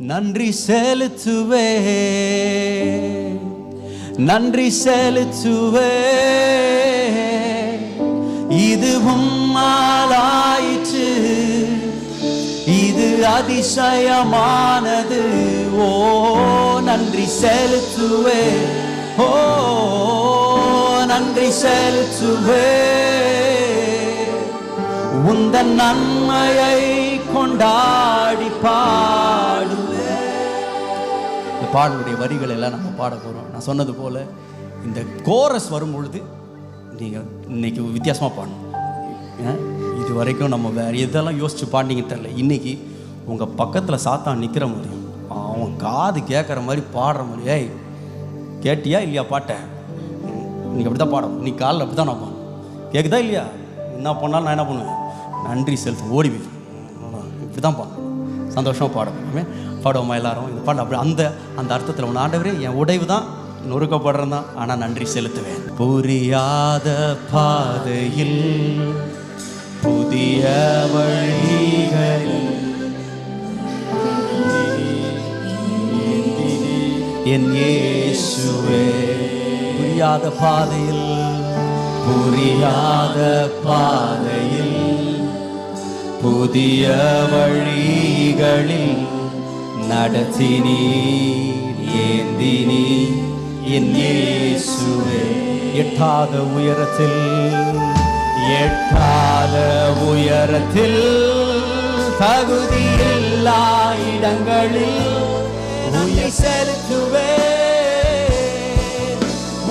நன்றி செலுத்துவே, நன்றி செலுத்துவே. இது உம்மாலாயிற்று, இது அதிசயமானது. ஓ நன்றி செலுத்துவே, ஓ நன்றி செலுத்துவே. உந்தன் நன்மையை கொண்டாடி பாடுவே. இந்த பாடலுடைய வரிகள் எல்லாம் நம்ம பாட போகிறோம். நான் சொன்னது போல் இந்த கோரஸ் வரும் பொழுது நீங்கள் இன்னைக்கு வித்தியாசமாக பாடணும். இது வரைக்கும் நம்ம வேறு எதெல்லாம் யோசித்து பாடினீங்கன்னு தெரியல. இன்றைக்கி உங்கள் பக்கத்தில் சாத்தான் நிற்கிற மாதிரியும் அவன் காது கேட்குற மாதிரி பாடுற மாதிரி. ஏய் கேட்டியா இல்லையா பாட்டை? இன்றைக்கி அப்படி தான் பாடும். இன்னைக்கு காலையில் அப்படி தான் நான் பாடணும். கேட்குதா இல்லையா? என்ன பண்ணாலும் நான் என்ன பண்ணுவேன்? நன்றி செலுத்து ஓடி போய் இப்படி தான் பாடணும். சந்தோஷமாக பாடுவோம், பாடுவோமா எல்லாரும்? இந்த பாடல் அப்படி அந்த அந்த அர்த்தத்தில் ஒன்று. ஆண்டவரே என் உடைவு தான், நொறுக்கப்படுறது தான், ஆனால் நன்றி செலுத்துவேன். புரியாத பாதையில் புதிய வழிகளில் என் இயேசுவே. புரியாத பாதையில், புரியாத பாதையில் புதிய வழிகளில் நடத்தினீர், ஏந்தினீர் என் இயேசுவே. எட்டாத உயரத்தில், எட்டாத உயரத்தில் தகுதியில்லா இடங்களில் உயிர் செலுத்துவே.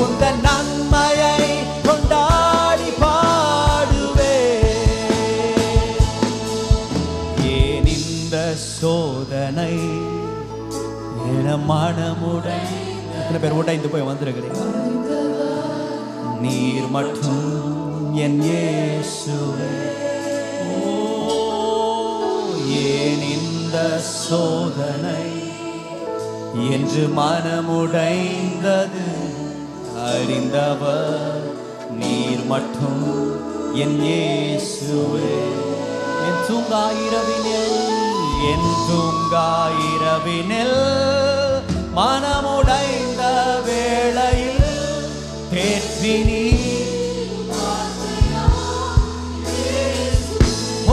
உந்தன் நன்மையை கொண்டாடி பாடுவே. ஏன் இந்த சோதனை என மனமுடை, எத்தனை பேர் உடைந்து போய் வந்திருக்கிறீங்க? நீர் மட்டும் என் இயேசுவே. ஏன் இந்த சோதனை என்று மனமுடைந்தது? அறிந்தவர் நீர் மட்டும் என் இயேசுவே. என் தூங்காயிரவினில், என் தூங்காயிரவினில் மனமுடைந்த வேளையில் தேற்றினீ.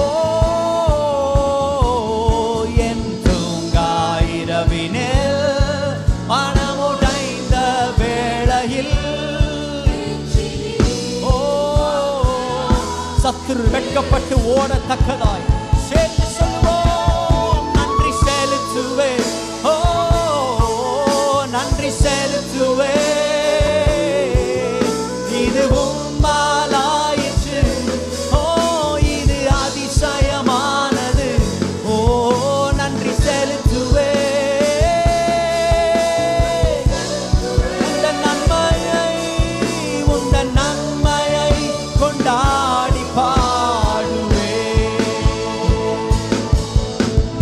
ஓ என் தூங்காயிரவினில் மனமுடைந்த வேளையில், ஓ சத்துரு வெட்கப்பட்டு ஓடத்தக்கதாய் சேர்த்து சொல்வோம் நன்றி செலுத்துவே. ஓ நன்றி செலுத்துவே. இது உம்மாலாயிற்று, ஓ இது அதிசயமானது. ஓ நன்றி செலுத்துவே. உந்தன் நன்மையை, உந்தன் நன்மையை கொண்டாடி பாடுவே.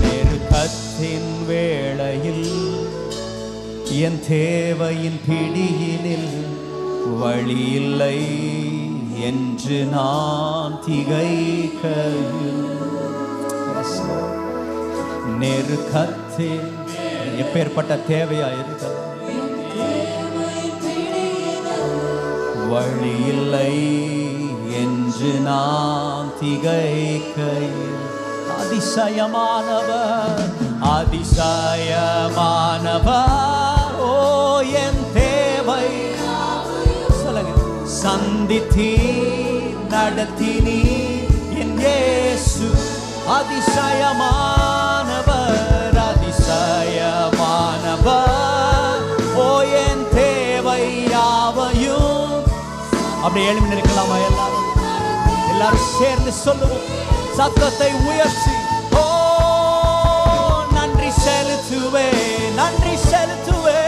நெருக்கத்தின் வேளையில் என் தேவையின் பிடியினில் வழி இல்லை என்று நான் திகைக்கையில், நெருக்கத்தில் எப்பேற்பட்ட தேவையா இருக்கலாம், வழி இல்லை என்று நான் திகைக்கையில், அதிசயமானவர், அதிசயமானவர். ஓ என் தேவை சந்தித்தீ நடத்தினீ என் இயேசு. அதிசயமானவர், அதிசயமானவர். ஓ என் தேவை யாவையும். அப்படியே எழுப்பி நிற்கலாமா? எல்லாரும் எல்லாரும் சேர்ந்து சொல்லுவோம் சத்தத்தை உயர்த்தி. ஓ நன்றி செலுத்துவே, நன்றி செலுத்துவே.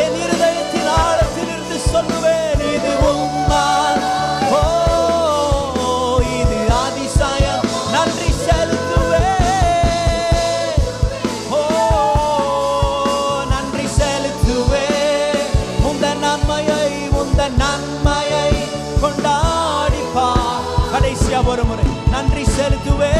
என் இருதயத்தின் ஆழத்திலிருந்து சொல்லுவேன் இது உம்மால். ஓ இது அதிசயம். நன்றி செலுத்துவே. ஓ நன்றி செலுத்துவே. உந்தன் நன்மையை, உந்தன் நன்மையை கொண்டாடிப்பா. கடைசியா ஒரு முறை நன்றி செலுத்துவே.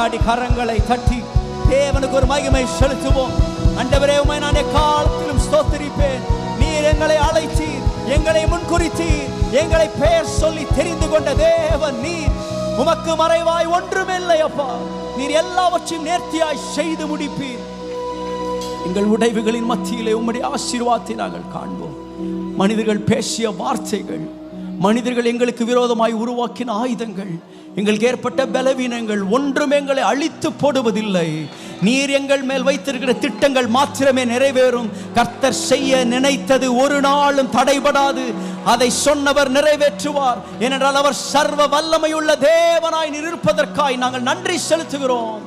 கொண்டாடி கரங்களை தட்டி தேவனுக்கு ஒரு மகிமை செலுத்துவோம். ஆண்டவரே, உம்மை நான் எக்காலத்திலும் ஸ்தோத்திரிப்பேன். நீர் எங்களை அழைத்தீர், எங்களை முன்குறித்தீர், எங்களை பெயர் சொல்லி தெரிந்து கொண்ட தேவன் நீர். உமக்கு மறைவாய் ஒன்றுமில்லை அப்பா. நீர் எல்லாவற்றையும் நேர்த்தியாய் செய்து முடிப்பீர். எங்கள் உடைவுகளின் மத்தியிலே உம்முடைய ஆசீர்வாதத்தை நாங்கள் காண்போம். மனிதர்கள் பேசிய வார்த்தைகள், மனிதர்கள் எங்களுக்கு விரோதமாய் உருவாக்கின ஆயுதங்கள், எங்களுக்கு ஏற்பட்ட பலவீனங்கள் ஒன்றும் எங்களை அழித்து போடுவதில்லை. நீர் எங்கள் மேல் வைத்திருக்கிற திட்டங்கள் மாத்திரமே நிறைவேறும். கர்த்தர் செய்ய நினைத்தது ஒரு நாளும் தடைபடாது. அதை சொன்னவர் நிறைவேற்றுவார். ஏனென்றால் அவர் சர்வ வல்லமையுள்ள தேவனாய் இருப்பதற்காய் நாங்கள் நன்றி செலுத்துகிறோம்.